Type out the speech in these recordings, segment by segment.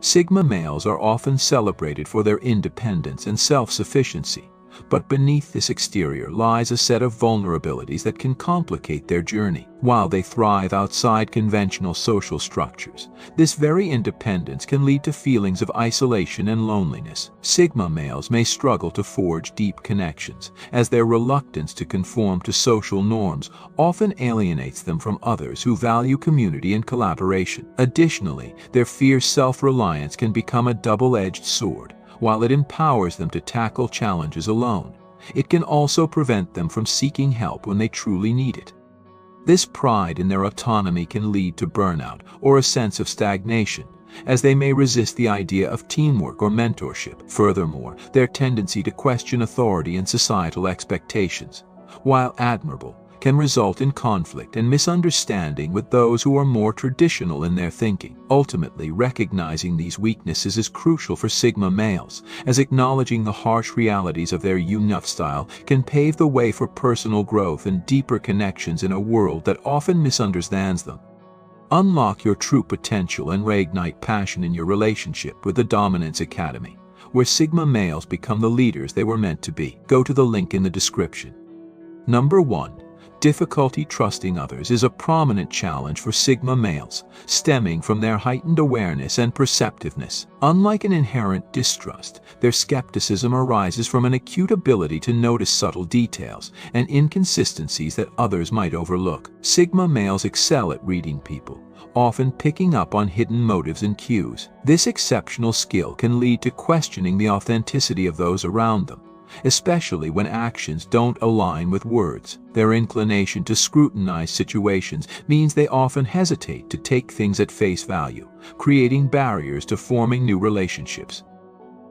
Sigma males are often celebrated for their independence and self-sufficiency, but beneath this exterior lies a set of vulnerabilities that can complicate their journey. While they thrive outside conventional social structures, this very independence can lead to feelings of isolation and loneliness. Sigma males may struggle to forge deep connections, as their reluctance to conform to social norms often alienates them from others who value community and collaboration. Additionally, their fierce self-reliance can become a double-edged sword. While it empowers them to tackle challenges alone, it can also prevent them from seeking help when they truly need it. This pride in their autonomy can lead to burnout or a sense of stagnation, as they may resist the idea of teamwork or mentorship. Furthermore, their tendency to question authority and societal expectations, while admirable, can result in conflict and misunderstanding with those who are more traditional in their thinking. Ultimately, recognizing these weaknesses is crucial for Sigma males, as acknowledging the harsh realities of their unique style can pave the way for personal growth and deeper connections in a world that often misunderstands them. Unlock your true potential and reignite passion in your relationship with the Dominance Academy, where Sigma males become the leaders they were meant to be. Go to the link in the description. Number 1. Difficulty trusting others is a prominent challenge for Sigma males, stemming from their heightened awareness and perceptiveness. Unlike an inherent distrust, their skepticism arises from an acute ability to notice subtle details and inconsistencies that others might overlook. Sigma males excel at reading people, often picking up on hidden motives and cues. This exceptional skill can lead to questioning the authenticity of those around them, especially when actions don't align with words. Their inclination to scrutinize situations means they often hesitate to take things at face value, creating barriers to forming new relationships.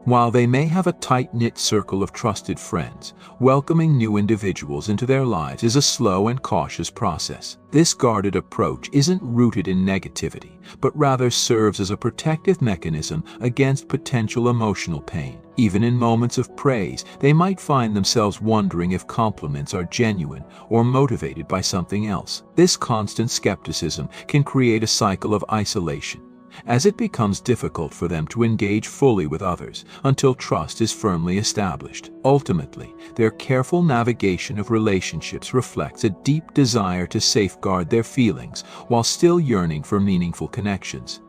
While they may have a tight-knit circle of trusted friends, welcoming new individuals into their lives is a slow and cautious process. This guarded approach isn't rooted in negativity, but rather serves as a protective mechanism against potential emotional pain. Even in moments of praise, they might find themselves wondering if compliments are genuine or motivated by something else. This constant skepticism can create a cycle of isolation, as it becomes difficult for them to engage fully with others until trust is firmly established. Ultimately, their careful navigation of relationships reflects a deep desire to safeguard their feelings while still yearning for meaningful connections.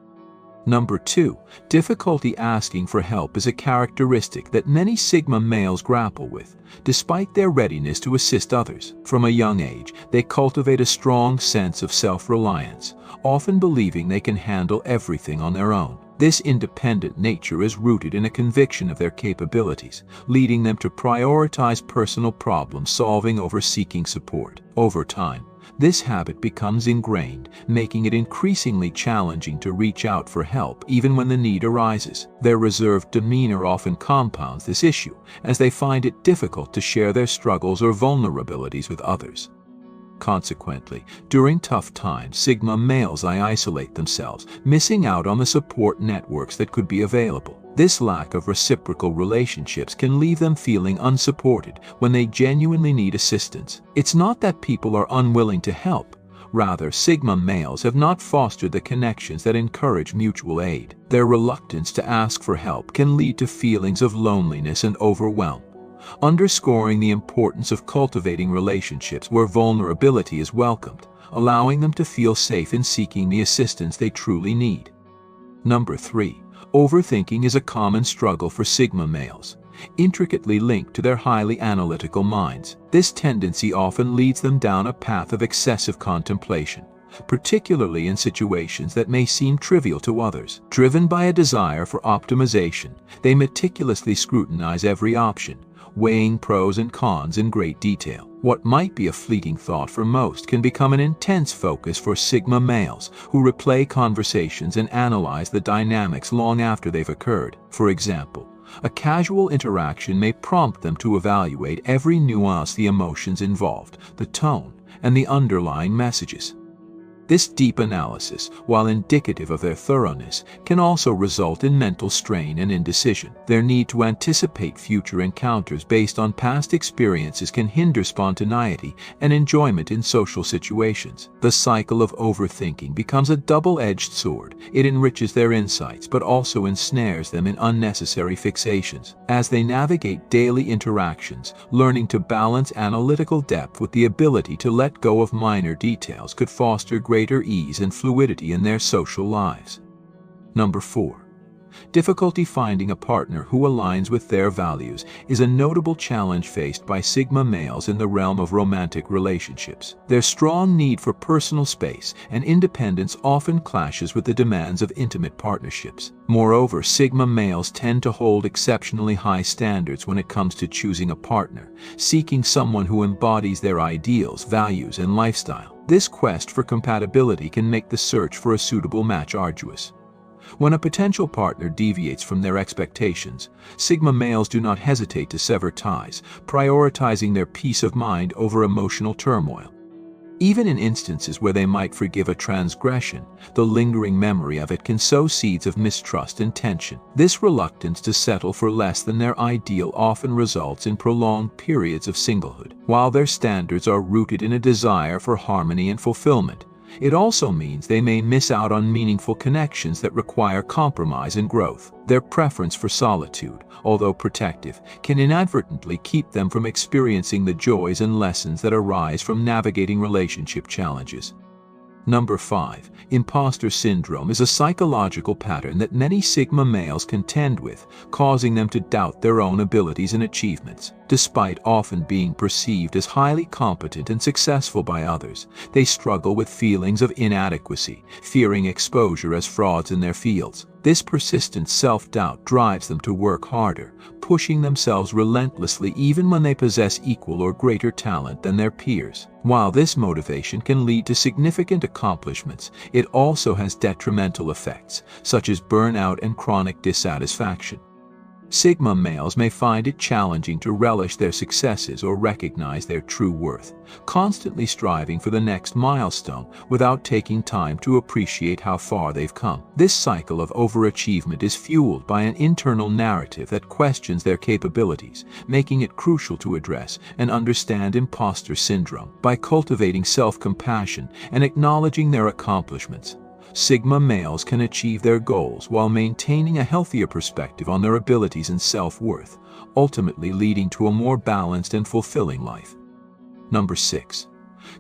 Number 2. Difficulty asking for help is a characteristic that many Sigma males grapple with, despite their readiness to assist others. From a young age, they cultivate a strong sense of self-reliance, often believing they can handle everything on their own. This independent nature is rooted in a conviction of their capabilities, leading them to prioritize personal problem solving over seeking support. Over time, this habit becomes ingrained, making it increasingly challenging to reach out for help even when the need arises. Their reserved demeanor often compounds this issue, as they find it difficult to share their struggles or vulnerabilities with others. Consequently, during tough times, Sigma males isolate themselves, missing out on the support networks that could be available. This lack of reciprocal relationships can leave them feeling unsupported when they genuinely need assistance. It's not that people are unwilling to help. Rather, Sigma males have not fostered the connections that encourage mutual aid. Their reluctance to ask for help can lead to feelings of loneliness and overwhelm, underscoring the importance of cultivating relationships where vulnerability is welcomed, allowing them to feel safe in seeking the assistance they truly need. Number 3. Overthinking is a common struggle for Sigma males, intricately linked to their highly analytical minds. This tendency often leads them down a path of excessive contemplation, particularly in situations that may seem trivial to others. Driven by a desire for optimization, they meticulously scrutinize every option, weighing pros and cons in great detail. What might be a fleeting thought for most can become an intense focus for Sigma males, who replay conversations and analyze the dynamics long after they've occurred. For example, a casual interaction may prompt them to evaluate every nuance, the emotions involved, the tone, and the underlying messages. This deep analysis, while indicative of their thoroughness, can also result in mental strain and indecision. Their need to anticipate future encounters based on past experiences can hinder spontaneity and enjoyment in social situations. The cycle of overthinking becomes a double-edged sword. It enriches their insights but also ensnares them in unnecessary fixations. As they navigate daily interactions, learning to balance analytical depth with the ability to let go of minor details could foster greater ease and fluidity in their social lives. Number 4. Difficulty finding a partner who aligns with their values is a notable challenge faced by Sigma males in the realm of romantic relationships. Their strong need for personal space and independence often clashes with the demands of intimate partnerships. Moreover, Sigma males tend to hold exceptionally high standards when it comes to choosing a partner, seeking someone who embodies their ideals, values, and lifestyle. This quest for compatibility can make the search for a suitable match arduous. When a potential partner deviates from their expectations, Sigma males do not hesitate to sever ties, prioritizing their peace of mind over emotional turmoil. Even in instances where they might forgive a transgression, the lingering memory of it can sow seeds of mistrust and tension. This reluctance to settle for less than their ideal often results in prolonged periods of singlehood. While their standards are rooted in a desire for harmony and fulfillment, it also means they may miss out on meaningful connections that require compromise and growth. Their preference for solitude, although protective, can inadvertently keep them from experiencing the joys and lessons that arise from navigating relationship challenges. Number 5. Imposter syndrome is a psychological pattern that many Sigma males contend with, causing them to doubt their own abilities and achievements. Despite often being perceived as highly competent and successful by others, they struggle with feelings of inadequacy, fearing exposure as frauds in their fields. This persistent self-doubt drives them to work harder, pushing themselves relentlessly even when they possess equal or greater talent than their peers. While this motivation can lead to significant accomplishments, it also has detrimental effects, such as burnout and chronic dissatisfaction. Sigma males may find it challenging to relish their successes or recognize their true worth, constantly striving for the next milestone without taking time to appreciate how far they've come. This cycle of overachievement is fueled by an internal narrative that questions their capabilities, making it crucial to address and understand imposter syndrome. By cultivating self-compassion and acknowledging their accomplishments, Sigma males can achieve their goals while maintaining a healthier perspective on their abilities and self-worth, ultimately leading to a more balanced and fulfilling life. Number 6.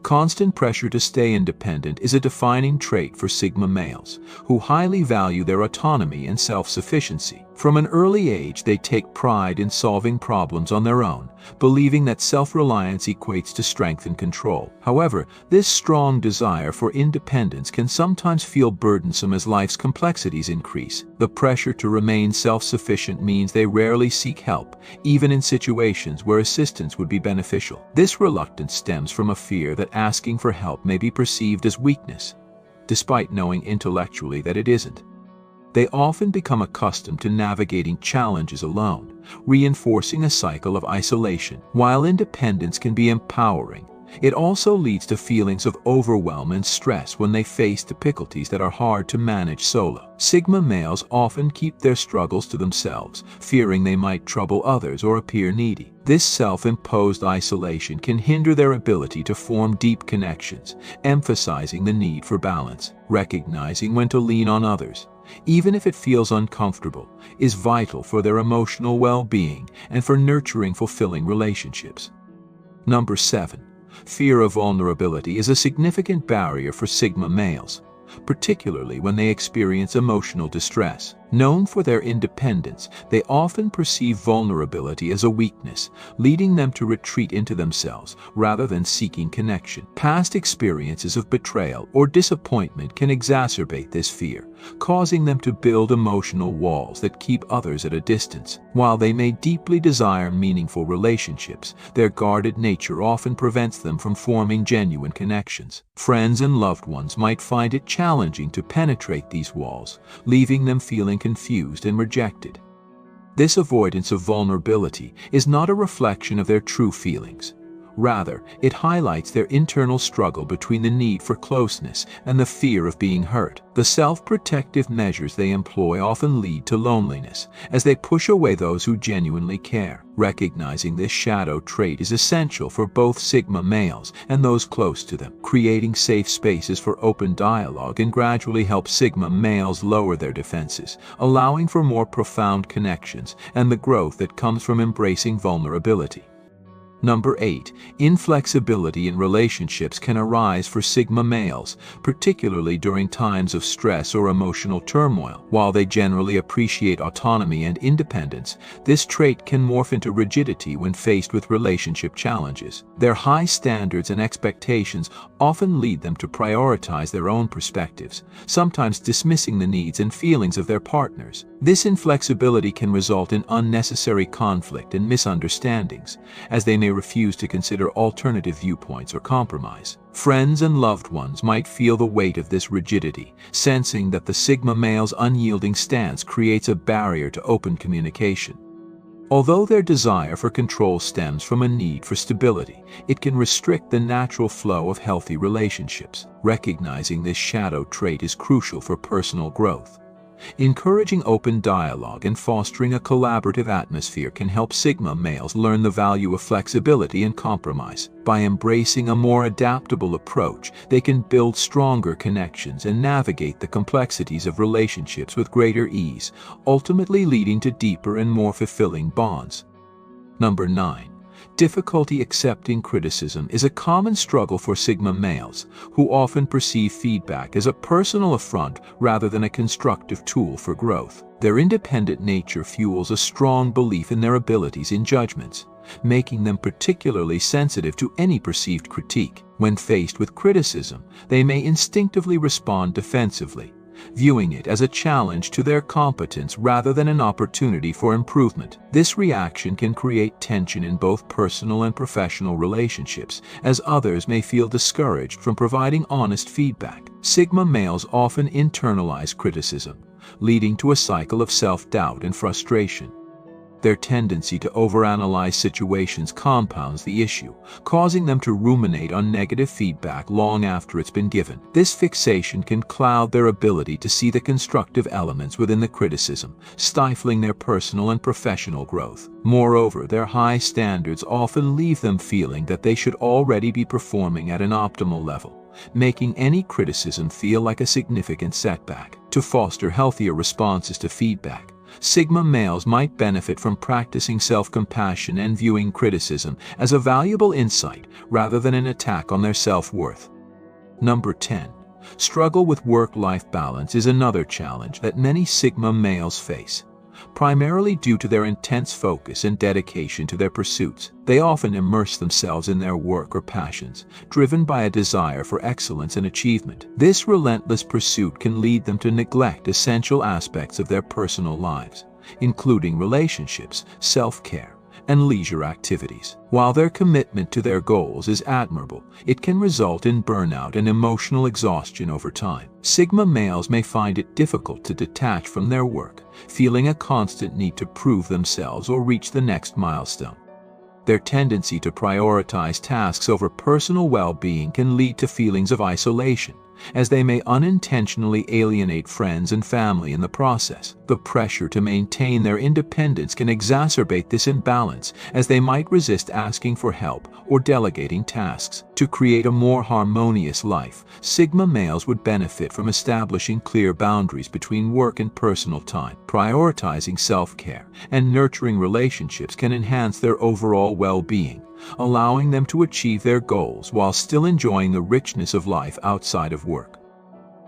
Constant pressure to stay independent is a defining trait for Sigma males, who highly value their autonomy and self-sufficiency. From an early age, they take pride in solving problems on their own, believing that self-reliance equates to strength and control. However, this strong desire for independence can sometimes feel burdensome as life's complexities increase. The pressure to remain self-sufficient means they rarely seek help, even in situations where assistance would be beneficial. This reluctance stems from a fear that asking for help may be perceived as weakness, despite knowing intellectually that it isn't. They often become accustomed to navigating challenges alone, reinforcing a cycle of isolation. While independence can be empowering, it also leads to feelings of overwhelm and stress when they face difficulties that are hard to manage solo. Sigma males often keep their struggles to themselves, fearing they might trouble others or appear needy. This self-imposed isolation can hinder their ability to form deep connections, emphasizing the need for balance. Recognizing when to lean on others, even if it feels uncomfortable, is vital for their emotional well-being and for nurturing fulfilling relationships. Number 7. Fear of vulnerability is a significant barrier for Sigma males, particularly when they experience emotional distress. Known for their independence, they often perceive vulnerability as a weakness, leading them to retreat into themselves rather than seeking connection. Past experiences of betrayal or disappointment can exacerbate this fear, causing them to build emotional walls that keep others at a distance. While they may deeply desire meaningful relationships, their guarded nature often prevents them from forming genuine connections. Friends and loved ones might find it challenging to penetrate these walls, leaving them feeling confused and rejected. This avoidance of vulnerability is not a reflection of their true feelings. Rather, it highlights their internal struggle between the need for closeness and the fear of being hurt. The self-protective measures they employ often lead to loneliness, as they push away those who genuinely care. Recognizing this shadow trait is essential for both Sigma males and those close to them. Creating safe spaces for open dialogue can gradually help Sigma males lower their defenses, allowing for more profound connections and the growth that comes from embracing vulnerability. Number 8. Inflexibility in relationships can arise for Sigma males, particularly during times of stress or emotional turmoil. While they generally appreciate autonomy and independence, this trait can morph into rigidity when faced with relationship challenges. Their high standards and expectations often lead them to prioritize their own perspectives, sometimes dismissing the needs and feelings of their partners. This inflexibility can result in unnecessary conflict and misunderstandings, as they may refuse to consider alternative viewpoints or compromise. Friends and loved ones might feel the weight of this rigidity, sensing that the Sigma male's unyielding stance creates a barrier to open communication. Although their desire for control stems from a need for stability, it can restrict the natural flow of healthy relationships. Recognizing this shadow trait is crucial for personal growth. Encouraging open dialogue and fostering a collaborative atmosphere can help Sigma males learn the value of flexibility and compromise. By embracing a more adaptable approach, they can build stronger connections and navigate the complexities of relationships with greater ease, ultimately leading to deeper and more fulfilling bonds. Number 9. Difficulty accepting criticism is a common struggle for Sigma males, who often perceive feedback as a personal affront rather than a constructive tool for growth. Their independent nature fuels a strong belief in their abilities in judgments, making them particularly sensitive to any perceived critique. When faced with criticism, they may instinctively respond defensively, viewing it as a challenge to their competence rather than an opportunity for improvement. This reaction can create tension in both personal and professional relationships, as others may feel discouraged from providing honest feedback. Sigma males often internalize criticism, leading to a cycle of self-doubt and frustration. Their tendency to overanalyze situations compounds the issue, causing them to ruminate on negative feedback long after it's been given. This fixation can cloud their ability to see the constructive elements within the criticism, stifling their personal and professional growth. Moreover, their high standards often leave them feeling that they should already be performing at an optimal level, making any criticism feel like a significant setback. To foster healthier responses to feedback, Sigma males might benefit from practicing self-compassion and viewing criticism as a valuable insight rather than an attack on their self-worth. Number 10. Struggle with work-life balance is another challenge that many Sigma males face. Primarily due to their intense focus and dedication to their pursuits, they often immerse themselves in their work or passions, driven by a desire for excellence and achievement. This relentless pursuit can lead them to neglect essential aspects of their personal lives, including relationships, self-care, and leisure activities. While their commitment to their goals is admirable, it can result in burnout and emotional exhaustion over time. Sigma males may find it difficult to detach from their work, feeling a constant need to prove themselves or reach the next milestone. Their tendency to prioritize tasks over personal well-being can lead to feelings of isolation, as they may unintentionally alienate friends and family in the process. The pressure to maintain their independence can exacerbate this imbalance, as they might resist asking for help or delegating tasks. To create a more harmonious life, Sigma males would benefit from establishing clear boundaries between work and personal time. Prioritizing self-care and nurturing relationships can enhance their overall well-being, allowing them to achieve their goals while still enjoying the richness of life outside of work.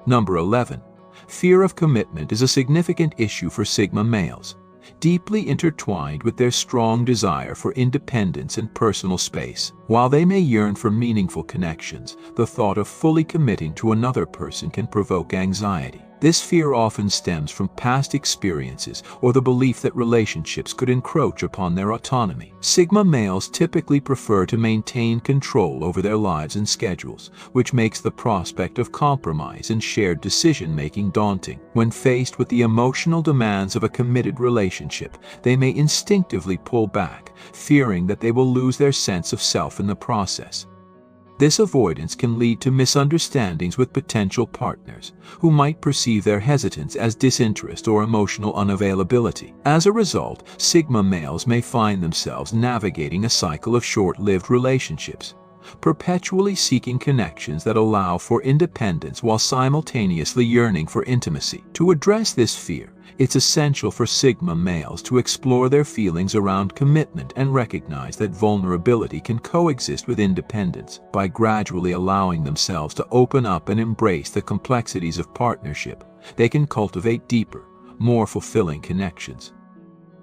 Number 11. Fear of commitment is a significant issue for Sigma males, deeply intertwined with their strong desire for independence and personal space. While they may yearn for meaningful connections, the thought of fully committing to another person can provoke anxiety. This fear often stems from past experiences or the belief that relationships could encroach upon their autonomy. Sigma males typically prefer to maintain control over their lives and schedules, which makes the prospect of compromise and shared decision-making daunting. When faced with the emotional demands of a committed relationship, they may instinctively pull back, fearing that they will lose their sense of self off in the process. This avoidance can lead to misunderstandings with potential partners, who might perceive their hesitance as disinterest or emotional unavailability. As a result, Sigma males may find themselves navigating a cycle of short-lived relationships, perpetually seeking connections that allow for independence while simultaneously yearning for intimacy. To address this fear, it's essential for Sigma males to explore their feelings around commitment and recognize that vulnerability can coexist with independence. By gradually allowing themselves to open up and embrace the complexities of partnership, they can cultivate deeper, more fulfilling connections.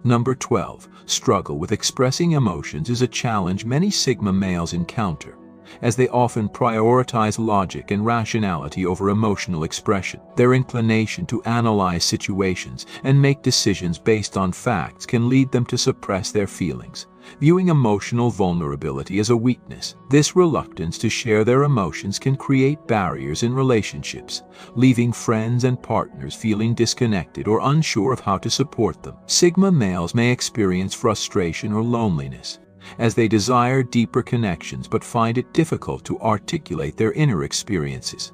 Number 12. Struggle with expressing emotions is a challenge many Sigma males encounter, as they often prioritize logic and rationality over emotional expression. Their inclination to analyze situations and make decisions based on facts can lead them to suppress their feelings, viewing emotional vulnerability as a weakness. This reluctance to share their emotions can create barriers in relationships, leaving friends and partners feeling disconnected or unsure of how to support them. Sigma males may experience frustration or loneliness, as they desire deeper connections but find it difficult to articulate their inner experiences.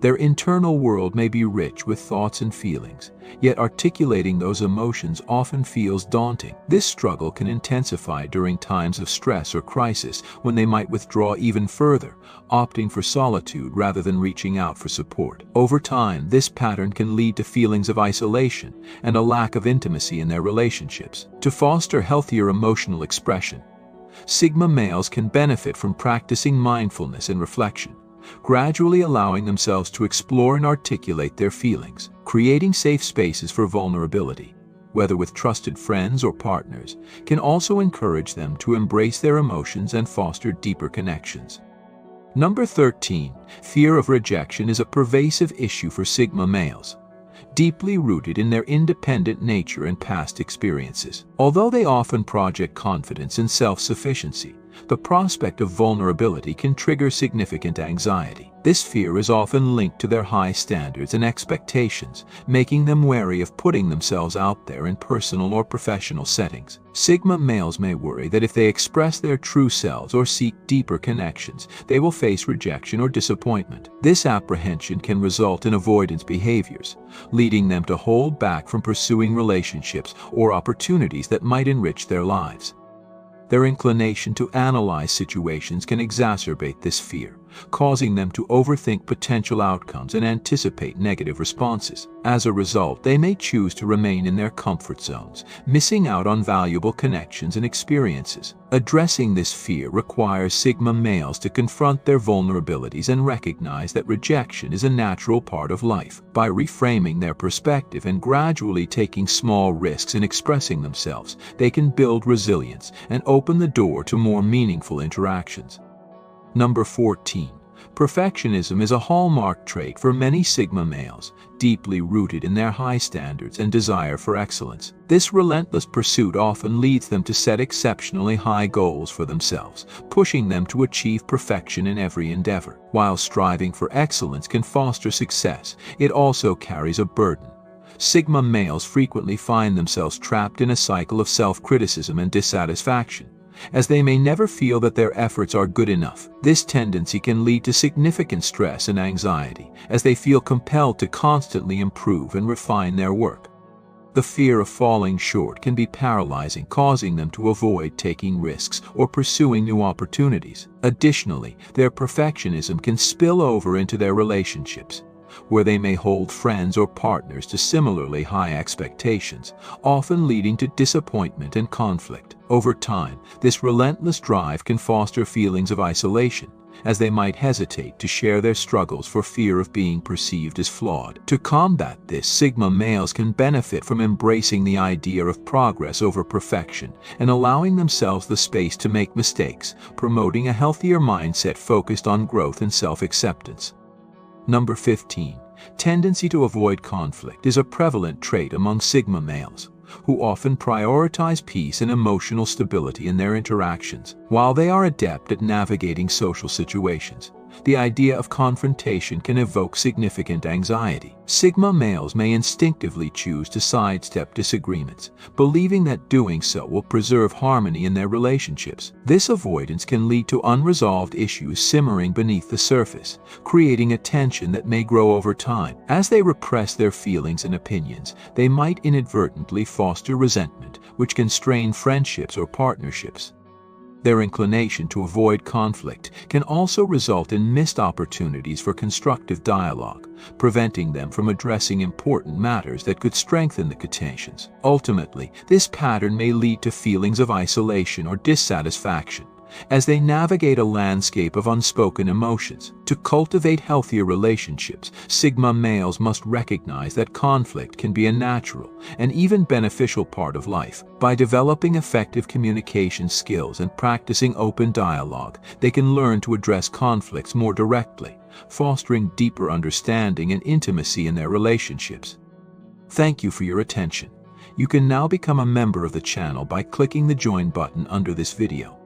Their internal world may be rich with thoughts and feelings, yet articulating those emotions often feels daunting. This struggle can intensify during times of stress or crisis, when they might withdraw even further, opting for solitude rather than reaching out for support. Over time, this pattern can lead to feelings of isolation and a lack of intimacy in their relationships. To foster healthier emotional expression, Sigma males can benefit from practicing mindfulness and reflection, gradually allowing themselves to explore and articulate their feelings. Creating safe spaces for vulnerability, whether with trusted friends or partners, can also encourage them to embrace their emotions and foster deeper connections. Number 13. Fear of rejection is a pervasive issue for Sigma males, deeply rooted in their independent nature and past experiences. Although they often project confidence and self-sufficiency, the prospect of vulnerability can trigger significant anxiety. This fear is often linked to their high standards and expectations, making them wary of putting themselves out there in personal or professional settings. Sigma males may worry that if they express their true selves or seek deeper connections, they will face rejection or disappointment. This apprehension can result in avoidance behaviors, leading them to hold back from pursuing relationships or opportunities that might enrich their lives. Their inclination to analyze situations can exacerbate this fear, causing them to overthink potential outcomes and anticipate negative responses. As a result, they may choose to remain in their comfort zones, missing out on valuable connections and experiences. Addressing this fear requires Sigma males to confront their vulnerabilities and recognize that rejection is a natural part of life. By reframing their perspective and gradually taking small risks in expressing themselves, they can build resilience and open the door to more meaningful interactions. Number 14. Perfectionism is a hallmark trait for many Sigma males, deeply rooted in their high standards and desire for excellence. This relentless pursuit often leads them to set exceptionally high goals for themselves, pushing them to achieve perfection in every endeavor. While striving for excellence can foster success, it also carries a burden. Sigma males frequently find themselves trapped in a cycle of self-criticism and dissatisfaction, as they may never feel that their efforts are good enough. This tendency can lead to significant stress and anxiety, as they feel compelled to constantly improve and refine their work. The fear of falling short can be paralyzing, causing them to avoid taking risks or pursuing new opportunities. Additionally, their perfectionism can spill over into their relationships, where they may hold friends or partners to similarly high expectations, often leading to disappointment and conflict. Over time, this relentless drive can foster feelings of isolation, as they might hesitate to share their struggles for fear of being perceived as flawed. To combat this, Sigma males can benefit from embracing the idea of progress over perfection and allowing themselves the space to make mistakes, promoting a healthier mindset focused on growth and self-acceptance. Number 15. Tendency to avoid conflict is a prevalent trait among Sigma males, who often prioritize peace and emotional stability in their interactions. While they are adept at navigating social situations, the idea of confrontation can evoke significant anxiety. Sigma males may instinctively choose to sidestep disagreements, believing that doing so will preserve harmony in their relationships. This avoidance can lead to unresolved issues simmering beneath the surface, creating a tension that may grow over time. As they repress their feelings and opinions, they might inadvertently foster resentment, which can strain friendships or partnerships. Their inclination to avoid conflict can also result in missed opportunities for constructive dialogue, preventing them from addressing important matters that could strengthen the contentions. Ultimately, this pattern may lead to feelings of isolation or dissatisfaction as they navigate a landscape of unspoken emotions. To cultivate healthier relationships, Sigma males must recognize that conflict can be a natural and even beneficial part of life. By developing effective communication skills and practicing open dialogue, they can learn to address conflicts more directly, fostering deeper understanding and intimacy in their relationships. Thank you for your attention. You can now become a member of the channel by clicking the join button under this video.